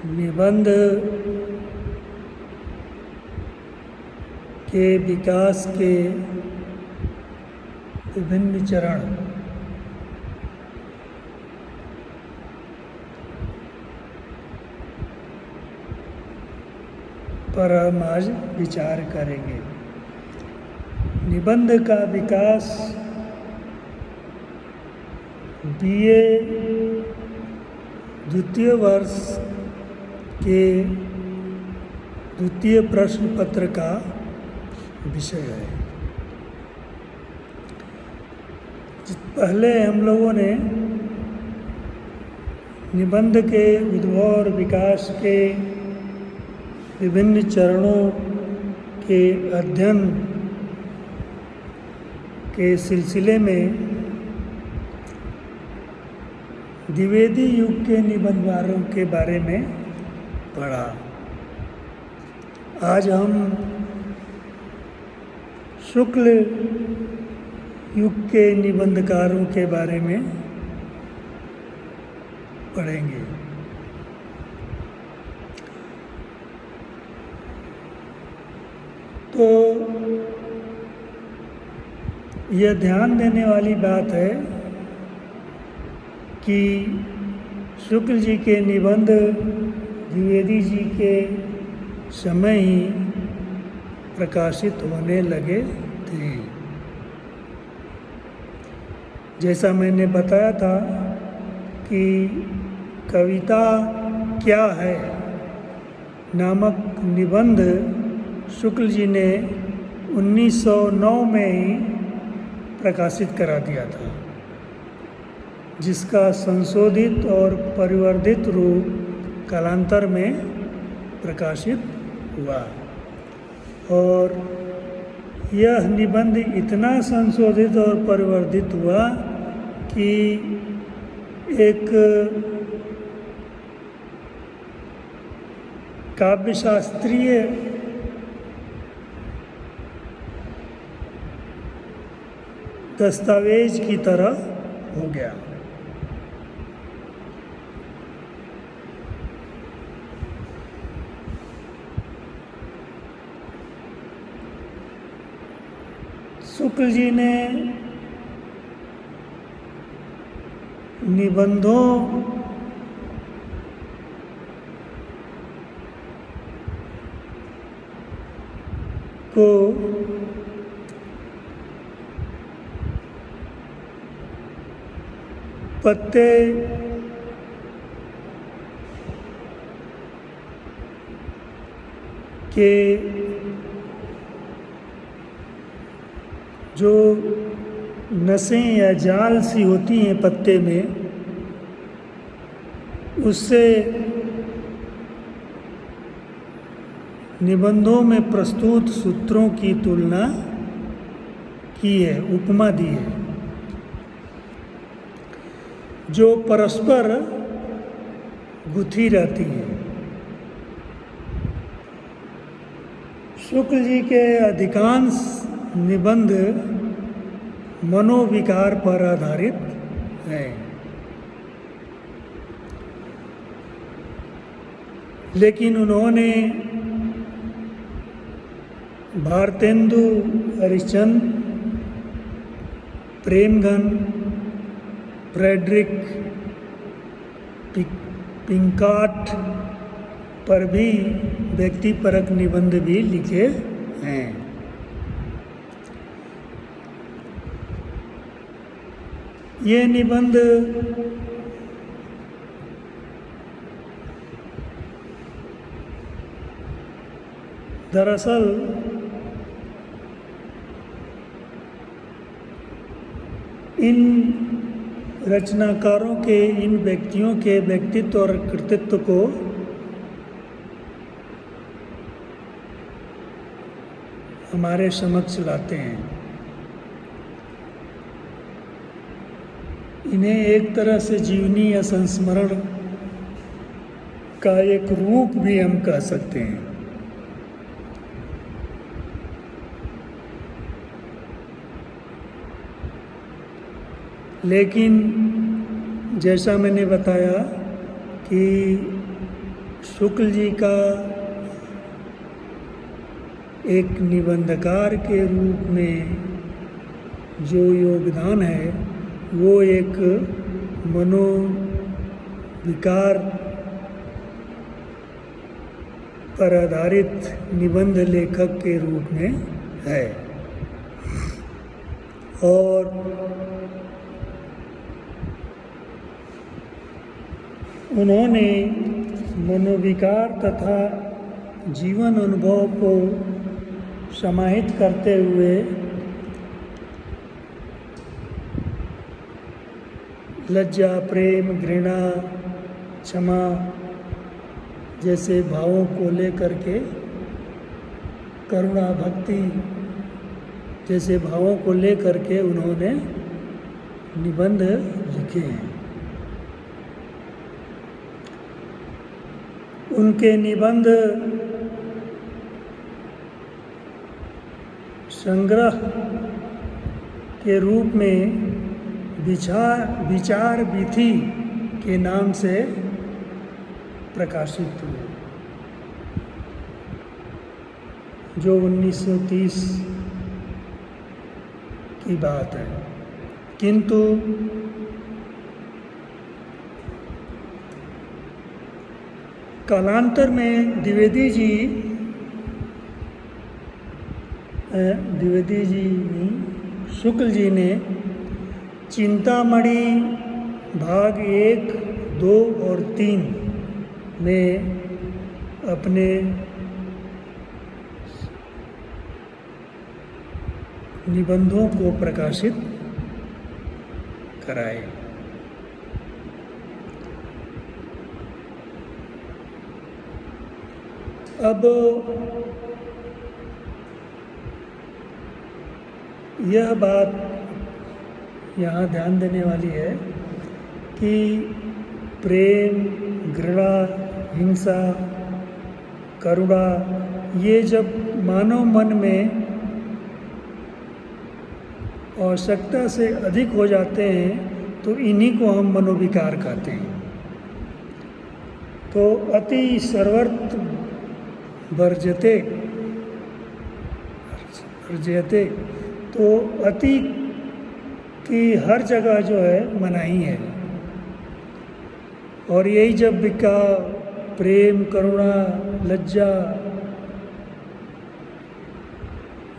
निबंध के विकास के विभिन्न चरण पर हम आज विचार करेंगे। निबंध का विकास बीए द्वितीय वर्ष के द्वितीय प्रश्न पत्र का विषय है। पहले हम लोगों ने निबंध के उद्भव और विकास के विभिन्न चरणों के अध्ययन के सिलसिले में द्विवेदी युग के निबंधकारों के बारे में पढ़ा। आज हम शुक्ल युग के निबंधकारों के बारे में पढ़ेंगे। तो यह ध्यान देने वाली बात है कि शुक्ल जी के निबंध द्विवेदी जी के समय ही प्रकाशित होने लगे थे। जैसा मैंने बताया था कि कविता क्या है नामक निबंध शुक्ल जी ने 1909 में ही प्रकाशित करा दिया था, जिसका संशोधित और परिवर्धित रूप कालांतर में प्रकाशित हुआ। और यह निबंध इतना संशोधित और परिवर्धित हुआ कि एक काव्यशास्त्रीय दस्तावेज की तरह हो गया। शुक्ल जी ने निबंधों को पत्ते के जो नसें या जाल सी होती हैं पत्ते में, उससे निबंधों में प्रस्तुत सूत्रों की तुलना की है, उपमा दी है, जो परस्पर गुथी रहती है। शुक्ल जी के अधिकांश निबंध मनोविकार पर आधारित हैं, लेकिन उन्होंने भारतेंदु हरिश्चंद्र, प्रेमघन, फ्रेडरिक पिंकाट पर भी व्यक्तिपरक निबंध भी लिखे हैं। ये निबंध दरअसल इन रचनाकारों के, इन व्यक्तियों के व्यक्तित्व और कृतित्व को हमारे समक्ष लाते हैं। इन्हें एक तरह से जीवनी या संस्मरण का एक रूप भी हम कह सकते हैं। लेकिन जैसा मैंने बताया कि शुक्ल जी का एक निबंधकार के रूप में जो योगदान है वो एक मनोविकार पर आधारित निबंध लेखक के रूप में है। और उन्होंने मनोविकार तथा जीवन अनुभव को समाहित करते हुए लज्जा, प्रेम, घृणा, क्षमा जैसे भावों को लेकर के, करुणा, भक्ति जैसे भावों को लेकर के उन्होंने निबंध लिखे हैं। उनके निबंध संग्रह के रूप में विचार विधि के नाम से प्रकाशित हुए, जो 1930 की बात है। किंतु कालांतर में द्विवेदी जी शुक्ल जी ने चिंतामणि भाग 1, 2 और 3 में अपने निबंधों को प्रकाशित कराए। अब यह बात यहाँ ध्यान देने वाली है कि प्रेम, घृणा, हिंसा, करुणा ये जब मानव मन में आवश्यकता से अधिक हो जाते हैं तो इन्हीं को हम मनोविकार कहते हैं। तो अति सर्वर्थ वर्जते, तो अति की हर जगह जो है मनाही है। और यही जब प्रेम, करुणा, लज्जा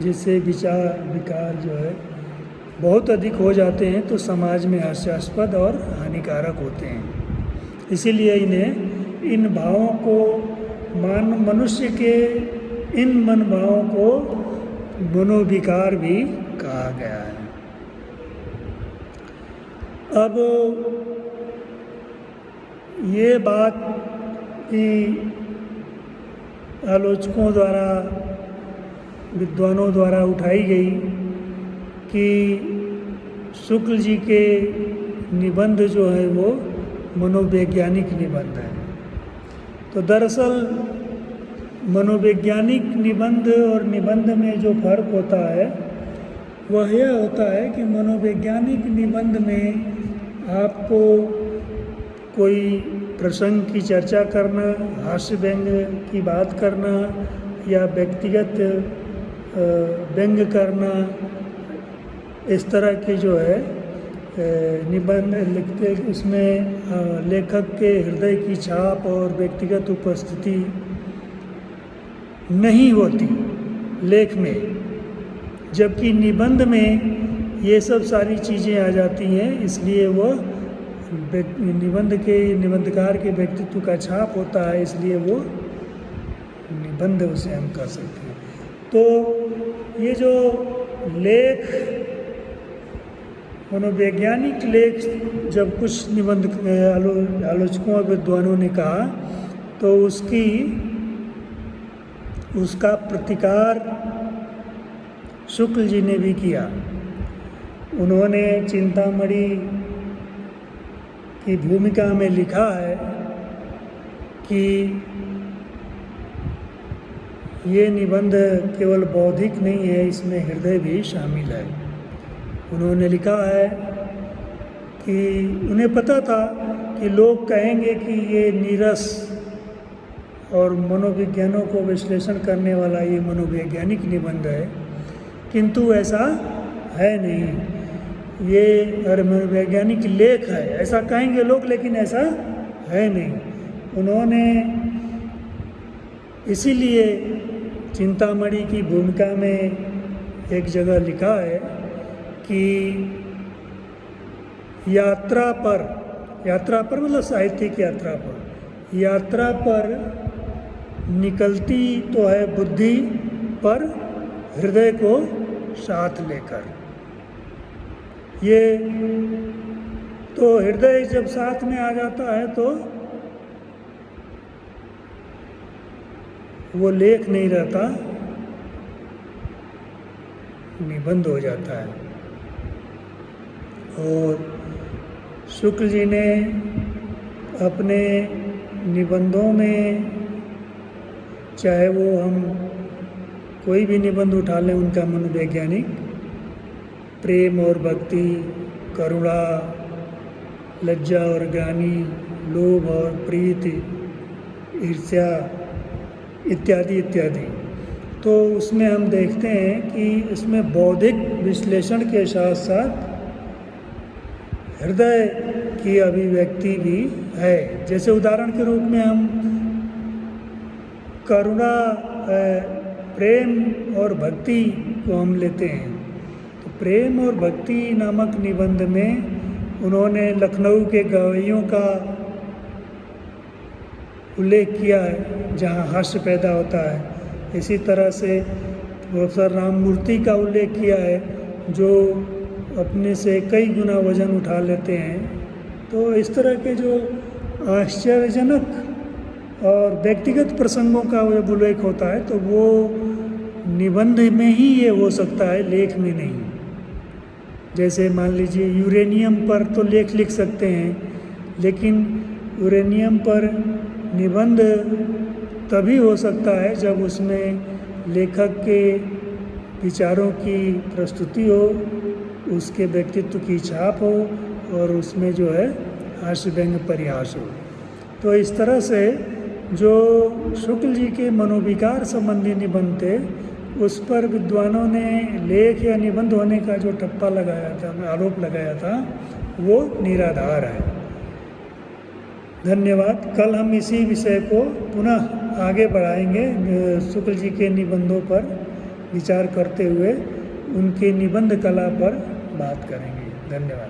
जैसे विकार जो है बहुत अधिक हो जाते हैं तो समाज में हास्यास्पद और हानिकारक होते हैं। इसीलिए इन्हें इन भावों को मनुष्य के इन मन भावों को मनोविकार भी कहा गया है। अब ये बात कि आलोचकों द्वारा, विद्वानों द्वारा उठाई गई कि शुक्ल जी के निबंध जो है वो मनोवैज्ञानिक निबंध है। तो दरअसल मनोवैज्ञानिक निबंध और निबंध में जो फर्क होता है वह यह होता है कि मनोवैज्ञानिक निबंध में आपको कोई प्रसंग की चर्चा करना, हास्य व्यंग की बात करना या व्यक्तिगत व्यंग करना, इस तरह की जो है निबंध लिखते, उसमें लेखक के हृदय की छाप और व्यक्तिगत उपस्थिति नहीं होती लेख में, जबकि निबंध में ये सब सारी चीज़ें आ जाती हैं। इसलिए वह निबंधकार के व्यक्तित्व का छाप होता है, इसलिए वो निबंध उसे हम कर सकते हैं। तो ये जो लेख, मनोवैज्ञानिक लेख जब कुछ निबंध आलोचकों और विद्वानों ने कहा तो उसका प्रतिकार शुक्ल जी ने भी किया। उन्होंने चिंतामणि की भूमिका में लिखा है कि ये निबंध केवल बौद्धिक नहीं है, इसमें हृदय भी शामिल है। उन्होंने लिखा है कि उन्हें पता था कि लोग कहेंगे कि ये नीरस और मनोविज्ञानों को विश्लेषण करने वाला ये मनोवैज्ञानिक निबंध है, किंतु ऐसा है नहीं। ये मनोवैज्ञानिक लेख है ऐसा कहेंगे लोग, लेकिन ऐसा है नहीं। उन्होंने इसीलिए चिंतामणि की भूमिका में एक जगह लिखा है कि यात्रा पर मतलब साहित्यिक यात्रा पर निकलती तो है बुद्धि, पर हृदय को साथ लेकर। ये तो हृदय जब साथ में आ जाता है तो वो लेख नहीं रहता, निबंध हो जाता है। और शुक्ल जी ने अपने निबंधों में, चाहे वो हम कोई भी निबंध उठा लें उनका मनोवैज्ञानिक, प्रेम और भक्ति, करुणा, लज्जा और ग्लानि, लोभ और प्रीति, ईर्ष्या इत्यादि इत्यादि, तो उसमें हम देखते हैं कि इसमें बौद्धिक विश्लेषण के साथ साथ हृदय की अभिव्यक्ति भी है। जैसे उदाहरण के रूप में हम करुणा, प्रेम और भक्ति को हम लेते हैं, तो प्रेम और भक्ति नामक निबंध में उन्होंने लखनऊ के गवैयों का उल्लेख किया है जहाँ हास्य पैदा होता है। इसी तरह से प्रोफेसर राममूर्ति का उल्लेख किया है जो अपने से कई गुना वजन उठा लेते हैं। तो इस तरह के जो आश्चर्यजनक और व्यक्तिगत प्रसंगों का जब उल्लेख होता है तो वो निबंध में ही ये हो सकता है, लेख में नहीं। जैसे मान लीजिए यूरेनियम पर तो लेख लिख सकते हैं, लेकिन यूरेनियम पर निबंध तभी हो सकता है जब उसमें लेखक के विचारों की प्रस्तुति हो, उसके व्यक्तित्व की छाप हो और उसमें जो है हास्य व्यंग्य परिहास हो। तो इस तरह से जो शुक्ल जी के मनोविकार संबंधी निबंध थे उस पर विद्वानों ने लेख या निबंध होने का जो ठप्पा लगाया था, आरोप लगाया था, वो निराधार है। धन्यवाद। कल हम इसी विषय को पुनः आगे बढ़ाएंगे, शुक्ल जी के निबंधों पर विचार करते हुए उनके निबंध कला पर बात करेंगे। धन्यवाद।